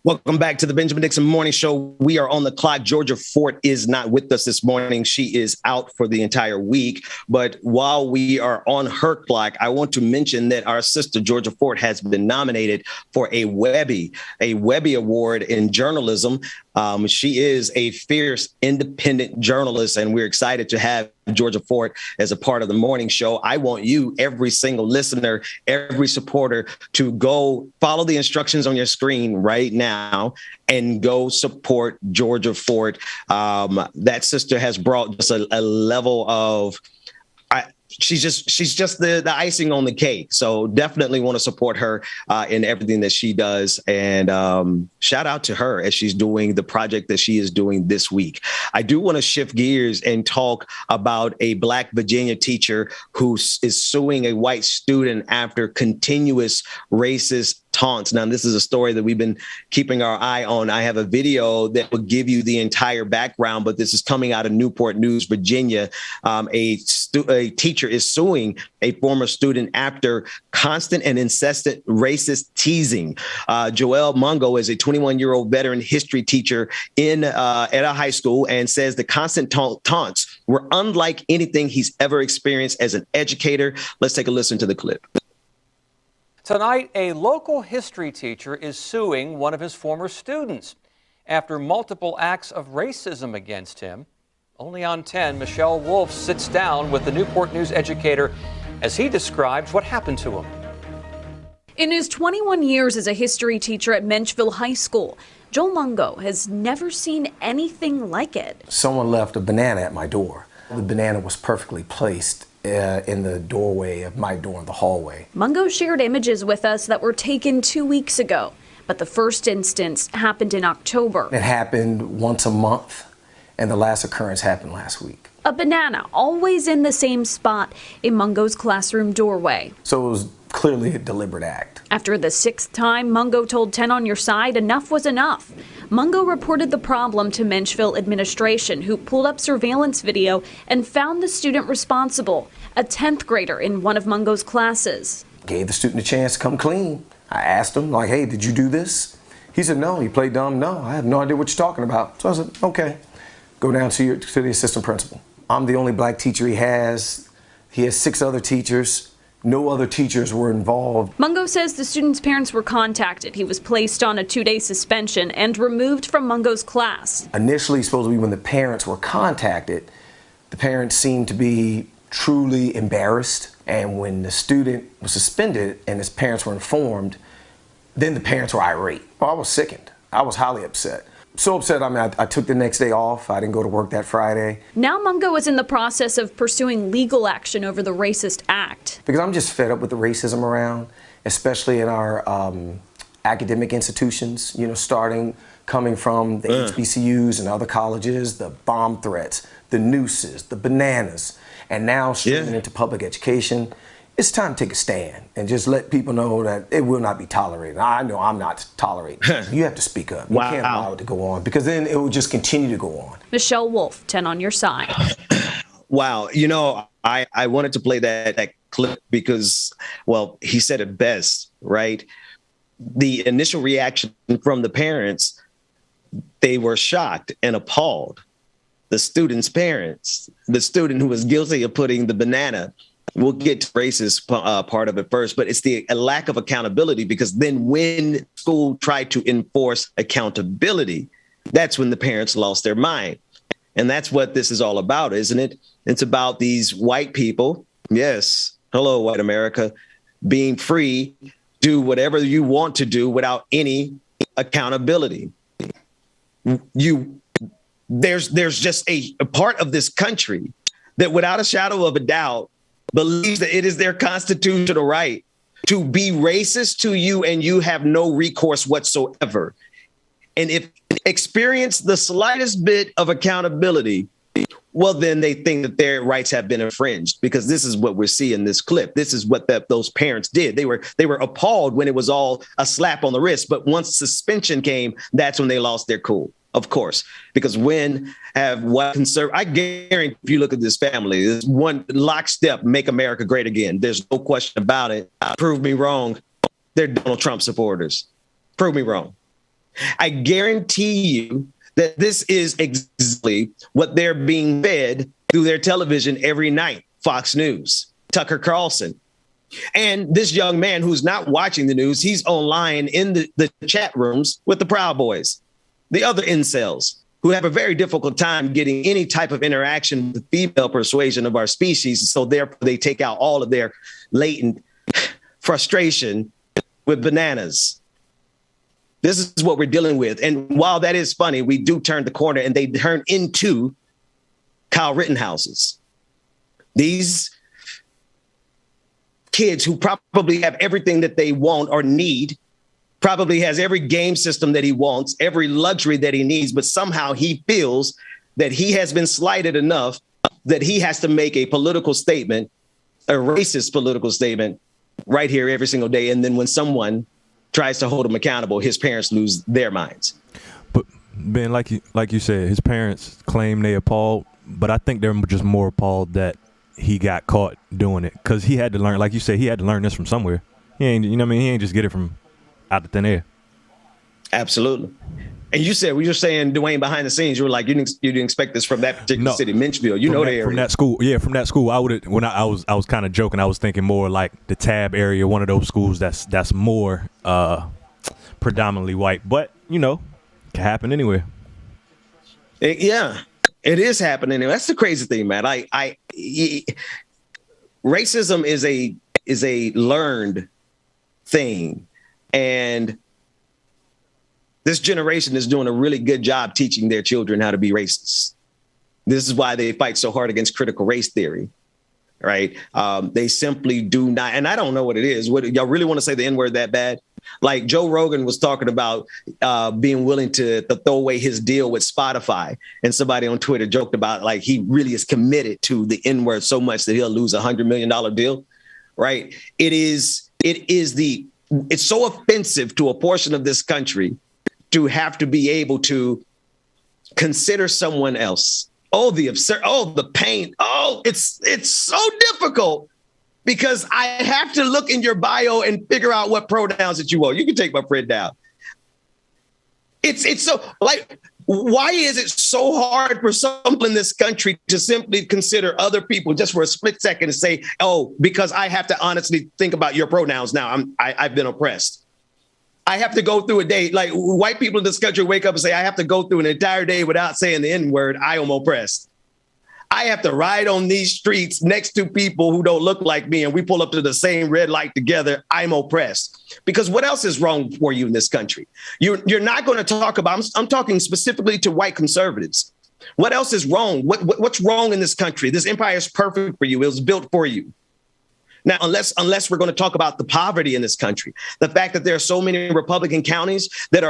Welcome back to the Benjamin Dixon Morning Show. We are on the clock. Georgia Fort is not with us this morning. She is out for the entire week. But while we are on her clock, I want to mention that our sister Georgia Fort has been nominated for a Webby Award in journalism. She is a fierce, independent journalist, and we're excited to have Georgia Fort as a part of the morning show. I want you, every single listener, every supporter, to go follow the instructions on your screen right now and go support Georgia Fort. That sister has brought just a level of she's just the icing on the cake. So definitely want to support her in everything that she does. And shout out to her as she's doing the project that she is doing this week. I do want to shift gears and talk about a Black Virginia teacher who is suing a white student after continuous racist taunts. Now, this is a story that we've been keeping our eye on. I have a video that will give you the entire background, but this is coming out of Newport News, Virginia. A teacher is suing a former student after constant and incessant racist teasing. Joelle Mungo is a 21-year-old veteran history teacher at a high school and says the constant taunts were unlike anything he's ever experienced as an educator. Let's take a listen to the clip. Tonight, a local history teacher is suing one of his former students after multiple acts of racism against him. Only on 10, Michelle Wolf sits down with the Newport News educator as he describes what happened to him. In his 21 years as a history teacher at Menchville High School, Joel Mungo has never seen anything like it. Someone left a banana at my door. The banana was perfectly placed in the doorway of my door in the hallway. Mungo shared images with us that were taken 2 weeks ago, but the first instance happened in October. It happened once a month, and the last occurrence happened last week. A banana always in the same spot in Mungo's classroom doorway. So it was clearly a deliberate act. After the sixth time, Mungo told 10 on Your Side enough was enough. Mungo reported the problem to Menchville administration, who pulled up surveillance video and found the student responsible, a 10th grader in one of Mungo's classes. Gave the student a chance to come clean. I asked him, like, hey, did you do this? He said, no. He played dumb. No, I have no idea what you're talking about. So I said, okay, go down to the assistant principal. I'm the only Black teacher he has. He has 6 other teachers. No other teachers were involved. Mungo says the student's parents were contacted. He was placed on a 2-day suspension and removed from Mungo's class. Initially, supposedly when the parents were contacted, the parents seemed to be truly embarrassed. And when the student was suspended and his parents were informed, then the parents were irate. Well, I was sickened. I was highly upset. So upset, I took the next day off. I didn't go to work that Friday. Now Mungo is in the process of pursuing legal action over the racist act. Because I'm just fed up with the racism around, especially in our academic institutions, coming from the HBCUs and other colleges, the bomb threats, the nooses, the bananas, and now streaming into public education. It's time to take a stand and just let people know that it will not be tolerated. I know I'm not tolerating. You have to speak up. You can't allow it to go on, because then it will just continue to go on. Michelle Wolf, 10 on Your Side. Wow. I wanted to play that clip because, well, he said it best, right? The initial reaction from the parents, they were shocked and appalled. The student's parents, the student who was guilty of putting the banana. We'll get to racist part of it first, but it's the lack of accountability, because then when school tried to enforce accountability, that's when the parents lost their mind. And that's what this is all about, isn't it? It's about these white people. Yes. Hello, white America, being free, do whatever you want to do without any accountability. There's just a part of this country that, without a shadow of a doubt, believes that it is their constitutional right to be racist to you and you have no recourse whatsoever. And if experience the slightest bit of accountability, well, then they think that their rights have been infringed, because this is what we're seeing in this clip. This is what those parents did. They were appalled when it was all a slap on the wrist. But once suspension came, that's when they lost their cool. Of course, because when have white conservative, I guarantee if you look at this family, there's one lockstep, make America great again. There's no question about it. Prove me wrong. They're Donald Trump supporters. Prove me wrong. I guarantee you that this is exactly what they're being fed through their television every night. Fox News, Tucker Carlson. And this young man who's not watching the news, he's online in the chat rooms with the Proud Boys, the other incels who have a very difficult time getting any type of interaction with the female persuasion of our species. So therefore, they take out all of their latent frustration with bananas. This is what we're dealing with. And while that is funny, we do turn the corner and they turn into Kyle Rittenhouses. These kids who probably have everything that they want or need, probably has every game system that he wants, every luxury that he needs, but somehow he feels that he has been slighted enough that he has to make a political statement, a racist political statement right here every single day. And then when someone tries to hold him accountable, his parents lose their minds. But Ben, like you said, his parents claim they appalled, but I think they're just more appalled that he got caught doing it, because he had to learn, like you said, he had to learn this from somewhere. He ain't, you know what I mean? He ain't just get it from out the thin air. Absolutely. And you said, we were saying, Dwayne, behind the scenes, you were like, you didn't expect this from that particular city, Menchville. You know the area. From that school. Yeah, from that school. I was kind of joking. I was thinking more like the Tab area, one of those schools that's more predominantly white. But, you know, it can happen anywhere. Yeah, it is happening. That's the crazy thing, man. Racism is a learned thing. And this generation is doing a really good job teaching their children how to be racist. This is why they fight so hard against critical race theory, right? They simply do not. And I don't know what it is. What, y'all really want to say the N-word that bad? Like Joe Rogan was talking about being willing to throw away his deal with Spotify. And somebody on Twitter joked about like he really is committed to the N-word so much that he'll lose $100 million deal, right? It's so offensive to a portion of this country to have to be able to consider someone else. Oh, the absurd, the pain. Oh, it's so difficult because I have to look in your bio and figure out what pronouns that you want. You can take my friend down. It's so like, why is it so hard for some people in this country to simply consider other people just for a split second and say, oh, because I have to honestly think about your pronouns now. I've been oppressed. I have to go through a day, like white people in this country wake up and say, I have to go through an entire day without saying the N-word. I am oppressed. I have to ride on these streets next to people who don't look like me, and we pull up to the same red light together. I'm oppressed. Because what else is wrong for you in this country? You're not going to talk about, I'm talking specifically to white conservatives. What else is wrong? What's wrong in this country? This empire is perfect for you. It was built for you. Now, unless we're going to talk about the poverty in this country, the fact that there are so many Republican counties that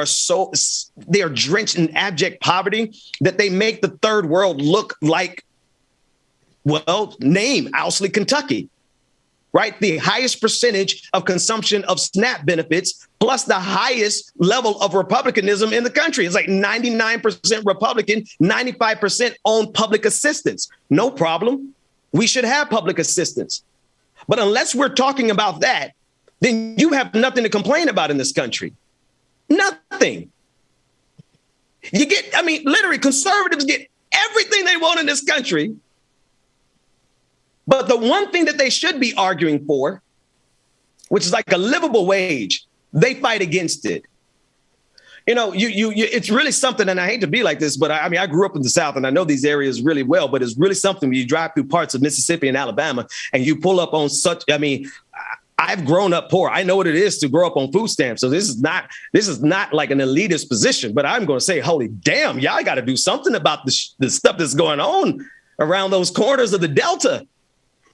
they are drenched in abject poverty, that they make the third world look like, well, name Owsley, Kentucky, right? The highest percentage of consumption of SNAP benefits, plus the highest level of Republicanism in the country. It's like 99% Republican, 95% on public assistance. No problem. We should have public assistance. But unless we're talking about that, then you have nothing to complain about in this country. Nothing. Literally, conservatives get everything they want in this country. But the one thing that they should be arguing for, which is like a livable wage, they fight against it. You know, it's really something, and I hate to be like this, but I grew up in the South and I know these areas really well, but it's really something when you drive through parts of Mississippi and Alabama and you pull up on I've grown up poor. I know what it is to grow up on food stamps. So this is not like an elitist position, but I'm going to say, holy damn, y'all got to do something about the stuff that's going on around those corners of the Delta.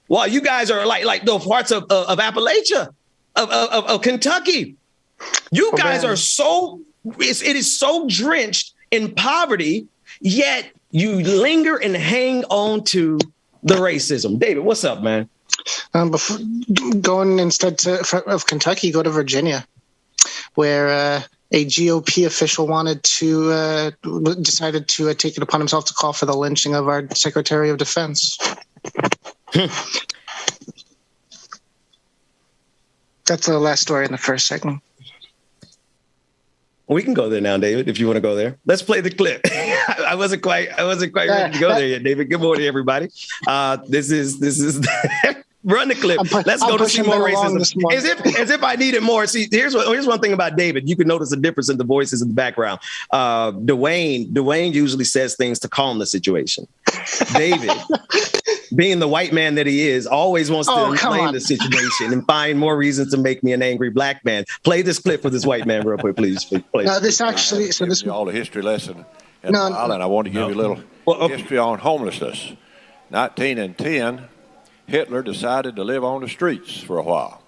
While you guys are like those parts of Appalachia, of Kentucky, you guys are it is so drenched in poverty, yet you linger and hang on to the racism. David, what's up, man? Before going instead of Kentucky, go to Virginia, where a GOP official decided to take it upon himself to call for the lynching of our Secretary of Defense. That's the last story in the first segment. We can go there now, David, if you want to go there. Let's play the clip. I wasn't quite ready to go there yet, David. Good morning, everybody. This is run the clip. Let's go to see more racism. As if I needed more. See, here's one thing about David. You can notice the difference in the voices in the background. Dwayne usually says things to calm the situation. David, being the white man that he is, always wants to inflame the situation and find more reasons to make me an angry black man. Play this clip for this white man real quick, please. No, this actually, this is all a history lesson in the island. I want to give you a little history on homelessness. 1910, Hitler decided to live on the streets for a while.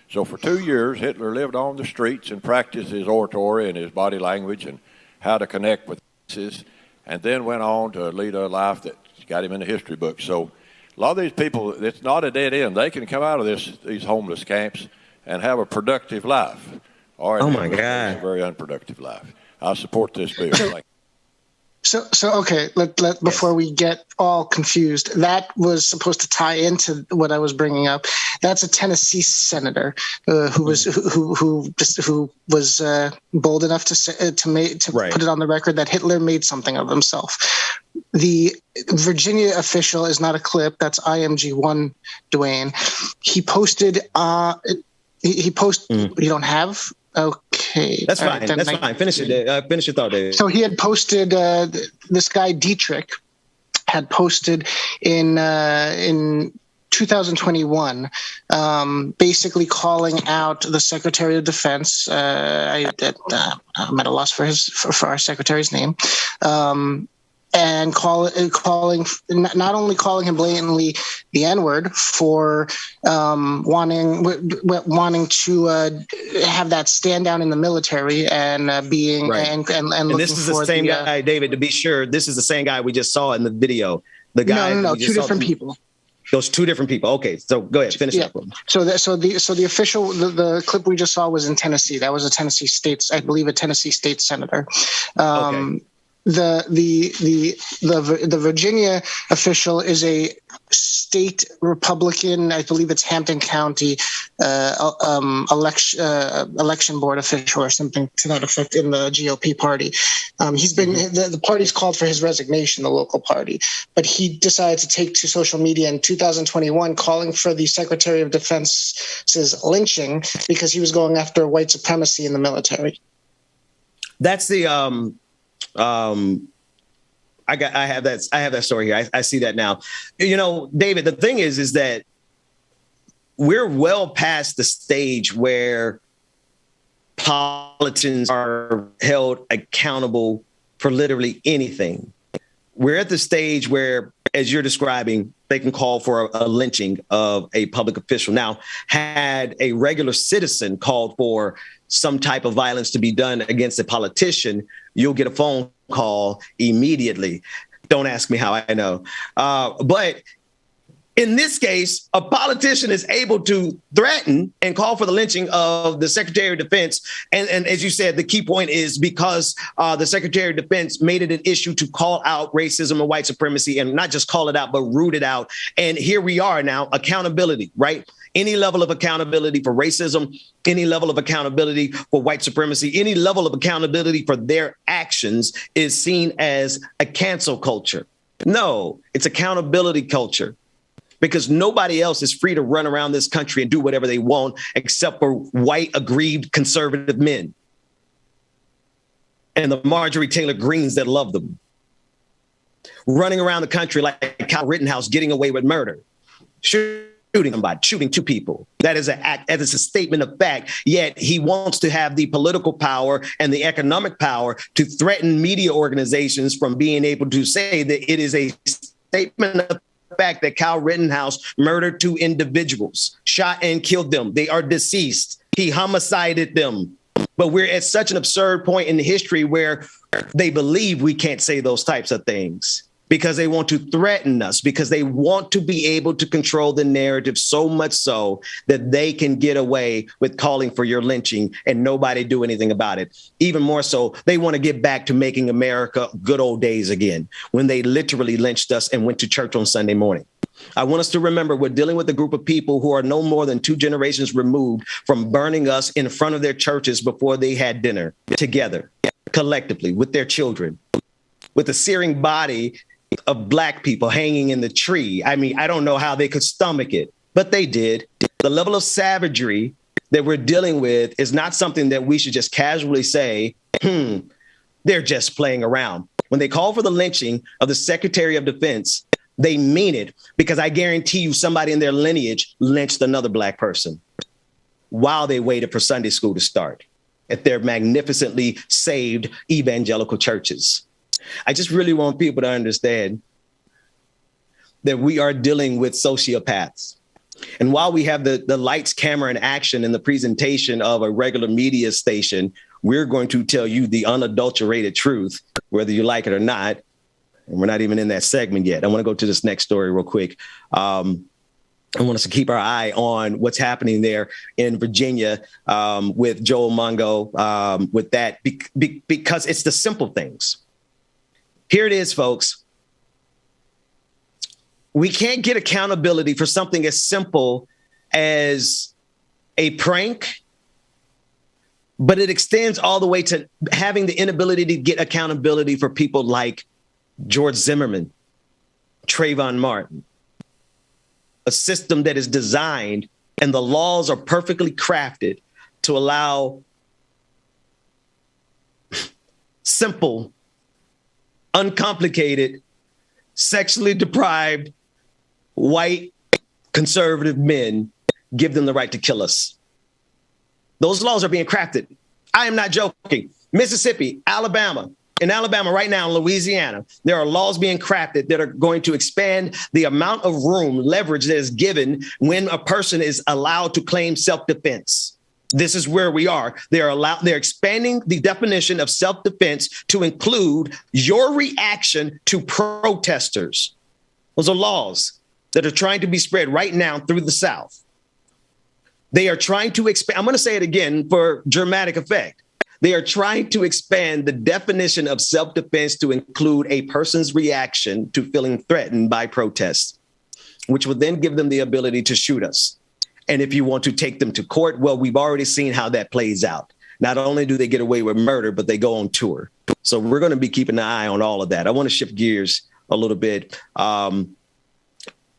So for 2 years, Hitler lived on the streets and practiced his oratory and his body language and how to connect with masses, and then went on to lead a life that got him in the history books. So a lot of these people, it's not a dead end. They can come out of these homeless camps and have a productive life. Or my God, a very unproductive life. I support this bill. So okay. Before we get all confused, that was supposed to tie into what I was bringing up. That's a Tennessee senator who was bold enough to put it on the record that Hitler made something of himself. The Virginia official is not a clip. That's IMG1 Dwayne. He posted. He posted. You don't have. Okay. That's fine. That's fine. Finish it. Finish your thought, David. So he had posted, this guy Dietrich had posted in 2021, basically calling out the Secretary of Defense. I'm at a loss for our Secretary's name. And calling not only calling him blatantly the N-word for wanting to have that stand down in the military and being right. and this is the same guy, David. To be sure, this is the same guy we just saw in the video. The guy. No, two different people. Those two different people. Okay, so go ahead, finish that. So the official the clip we just saw was in Tennessee. That was a Tennessee state senator. Okay. The Virginia official is a state Republican, I believe it's Hampton County election board official or something to that effect in the GOP party. He's been the party's called for his resignation, the local party, but he decided to take to social media in 2021 calling for the Secretary of Defense's lynching because he was going after white supremacy in the military. That's the I have that story here. I see that now. You know, David, the thing is that we're well past the stage where politicians are held accountable for literally anything. We're at the stage where, as you're describing, they can call for a lynching of a public official. Now, had a regular citizen called for some type of violence to be done against a politician, you'll get a phone call immediately. Don't ask me how I know. But in this case, a politician is able to threaten and call for the lynching of the Secretary of Defense. And as you said, the key point is because the Secretary of Defense made it an issue to call out racism and white supremacy, and not just call it out, but root it out. And here we are now, accountability, right? Any level of accountability for racism, any level of accountability for white supremacy, any level of accountability for their actions is seen as a cancel culture. No, it's accountability culture. Because nobody else is free to run around this country and do whatever they want, except for white, aggrieved, conservative men. And the Marjorie Taylor Greens that love them. Running around the country like Kyle Rittenhouse getting away with murder. Shooting somebody, shooting two people. That is a statement of fact, yet he wants to have the political power and the economic power to threaten media organizations from being able to say that it is a statement of fact that Kyle Rittenhouse murdered two individuals, shot and killed them. They are deceased. He homicided them. But we're at such an absurd point in history where they believe we can't say those types of things because they want to threaten us, because they want to be able to control the narrative so much so that they can get away with calling for your lynching and nobody do anything about it. Even more so, they want to get back to making America good old days again, when they literally lynched us and went to church on Sunday morning. I want us to remember we're dealing with a group of people who are no more than 2 generations removed from burning us in front of their churches before they had dinner together, collectively, with their children, with the searing body of Black people hanging in the tree. I mean, I don't know how they could stomach it, but they did. The level of savagery that we're dealing with is not something that we should just casually say, they're just playing around. When they call for the lynching of the Secretary of Defense, they mean it, because I guarantee you somebody in their lineage lynched another Black person while they waited for Sunday school to start at their magnificently saved evangelical churches. I just really want people to understand that we are dealing with sociopaths. And while we have the lights, camera, and action in the presentation of a regular media station, we're going to tell you the unadulterated truth, whether you like it or not. And we're not even in that segment yet. I want to go to this next story real quick. I want us to keep our eye on what's happening there in Virginia with Joel Mungo, with that, because it's the simple things. Here it is, folks. We can't get accountability for something as simple as a prank, but it extends all the way to having the inability to get accountability for people like George Zimmerman, Trayvon Martin, a system that is designed and the laws are perfectly crafted to allow simple, uncomplicated, sexually deprived, white, conservative men, give them the right to kill us. Those laws are being crafted. I am not joking. Mississippi, Alabama. In Alabama right now, in Louisiana, there are laws being crafted that are going to expand the amount of room, leverage that is given when a person is allowed to claim self-defense. This is where we are. They're expanding the definition of self-defense to include your reaction to protesters. Those are laws that are trying to be spread right now through the South. They are trying to expand. I'm going to say it again for dramatic effect. They are trying to expand the definition of self-defense to include a person's reaction to feeling threatened by protests, which will then give them the ability to shoot us. And if you want to take them to court, well, we've already seen how that plays out. Not only do they get away with murder, but they go on tour. So we're going to be keeping an eye on all of that. I want to shift gears a little bit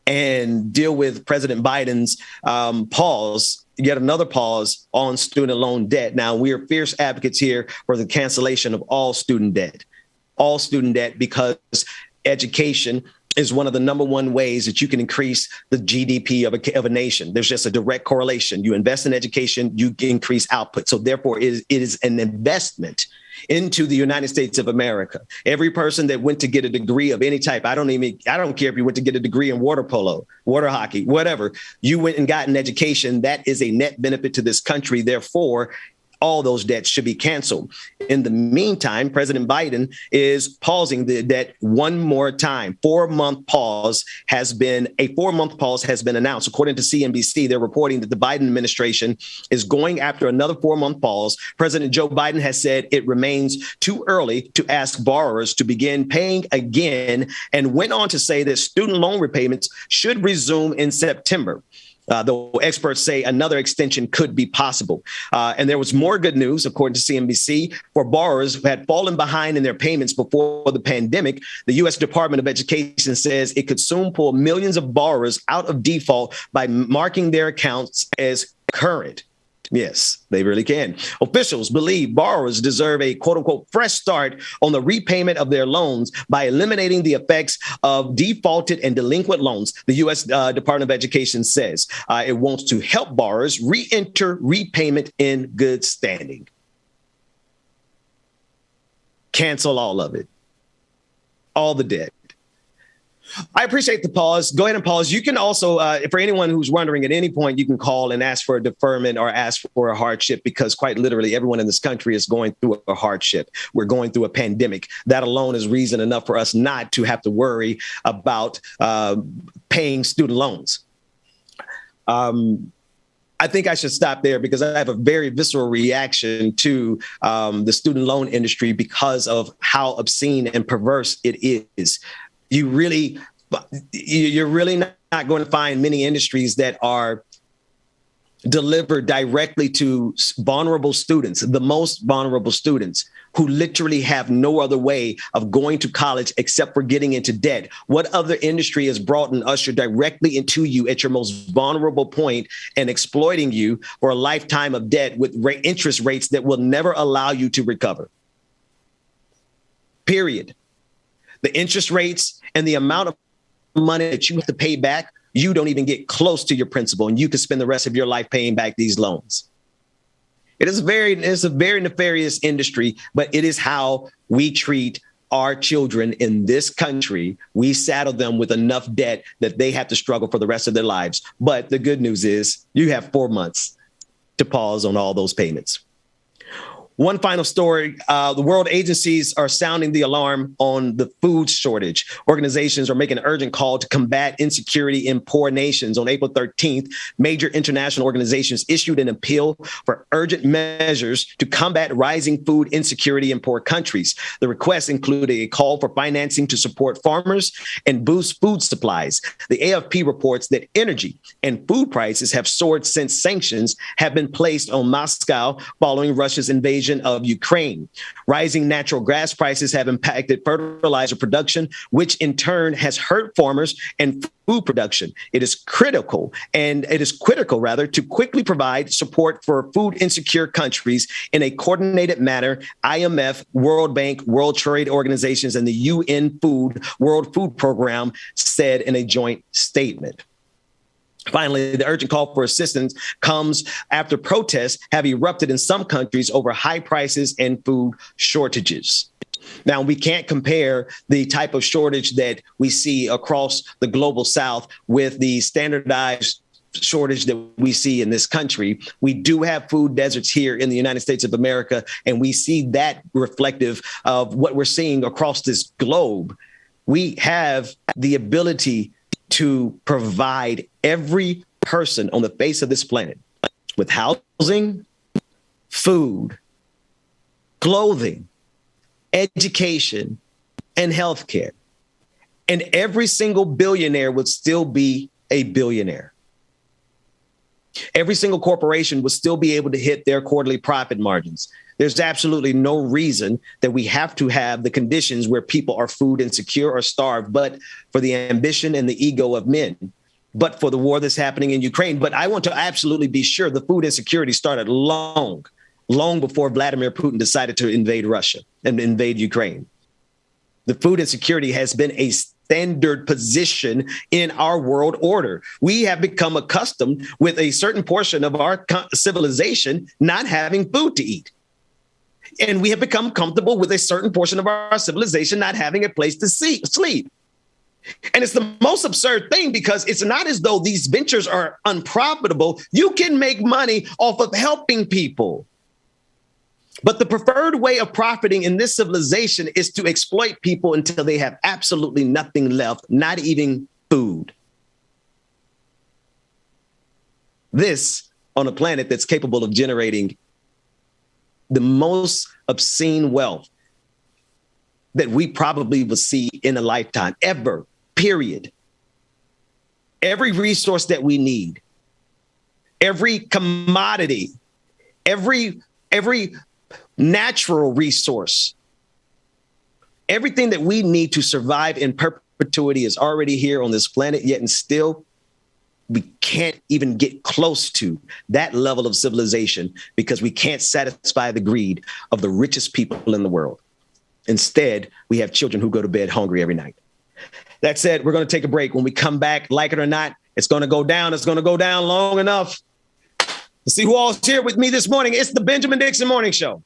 and deal with President Biden's pause, yet another pause on student loan debt. Now, we are fierce advocates here for the cancellation of all student debt, because education is one of the number one ways that you can increase the GDP of a nation. There's just a direct correlation. You invest in education, you increase output. So therefore, it is an investment into the United States of America. Every person that went to get a degree of any type, I don't care if you went to get a degree in water polo, water hockey, whatever, you went and got an education, that is a net benefit to this country. Therefore, all those debts should be canceled. In the meantime, President Biden is pausing the debt one more time. 4-month pause has been announced. According to CNBC, they're reporting that the Biden administration is going after another 4-month pause. President Joe Biden has said it remains too early to ask borrowers to begin paying again, and went on to say that student loan repayments should resume in September. Though experts say another extension could be possible. And there was more good news, according to CNBC, for borrowers who had fallen behind in their payments before the pandemic. The U.S. Department of Education says it could soon pull millions of borrowers out of default by marking their accounts as current. Yes, they really can. Officials believe borrowers deserve a quote unquote fresh start on the repayment of their loans by eliminating the effects of defaulted and delinquent loans. The U.S. Department of Education says it wants to help borrowers re-enter repayment in good standing. Cancel all of it. All the debt. I appreciate the pause. Go ahead and pause. You can also, for anyone who's wondering, at any point, you can call and ask for a deferment or ask for a hardship, because quite literally everyone in this country is going through a hardship. We're going through a pandemic. That alone is reason enough for us not to have to worry about paying student loans. I think I should stop there, because I have a very visceral reaction to the student loan industry because of how obscene and perverse it is. You're really not not going to find many industries that are delivered directly to vulnerable students, the most vulnerable students who literally have no other way of going to college except for getting into debt. What other industry has brought and ushered directly into you at your most vulnerable point and exploiting you for a lifetime of debt with interest rates that will never allow you to recover? Period. The interest rates and the amount of money that you have to pay back, you don't even get close to your principal, and you can spend the rest of your life paying back these loans. It's a very nefarious industry, but it is how we treat our children in this country. We saddle them with enough debt that they have to struggle for the rest of their lives. But the good news is you have 4 months to pause on all those payments. One final story. The world agencies are sounding the alarm on the food shortage. Organizations are making an urgent call to combat insecurity in poor nations. On April 13th, major international organizations issued an appeal for urgent measures to combat rising food insecurity in poor countries. The requests include a call for financing to support farmers and boost food supplies. The AFP reports that energy and food prices have soared since sanctions have been placed on Moscow following Russia's invasion of Ukraine. Rising natural gas prices have impacted fertilizer production, which in turn has hurt farmers and food production. It is critical to quickly provide support for food insecure countries in a coordinated manner. IMF, World Bank, World Trade Organizations, and the UN World Food Program said in a joint statement. Finally, the urgent call for assistance comes after protests have erupted in some countries over high prices and food shortages. Now, we can't compare the type of shortage that we see across the global South with the standardized shortage that we see in this country. We do have food deserts here in the United States of America, and we see that reflective of what we're seeing across this globe. We have the ability to provide every person on the face of this planet with housing, food, clothing, education, and healthcare. And every single billionaire would still be a billionaire. Every single corporation would still be able to hit their quarterly profit margins. There's absolutely no reason that we have to have the conditions where people are food insecure or starved, but for the ambition and the ego of men, but for the war that's happening in Ukraine. But I want to absolutely be sure the food insecurity started long before Vladimir Putin decided to invade Russia and invade Ukraine. The food insecurity has been a standard position in our world order. We have become accustomed with a certain portion of our civilization not having food to eat. And we have become comfortable with a certain portion of our civilization not having a place to sleep. And it's the most absurd thing because it's not as though these ventures are unprofitable. You can make money off of helping people. But the preferred way of profiting in this civilization is to exploit people until they have absolutely nothing left, not even food. This on a planet that's capable of generating the most obscene wealth that we probably will see in a lifetime ever, period. Every resource that we need, every commodity, every natural resource, everything that we need to survive in perpetuity is already here on this planet, yet and still we can't even get close to that level of civilization because we can't satisfy the greed of the richest people in the world. Instead, we have children who go to bed hungry every night. That said, we're going to take a break. When we come back, like it or not, it's going to go down. It's going to go down long enough to see who all's here with me this morning. It's the Benjamin Dixon Morning Show.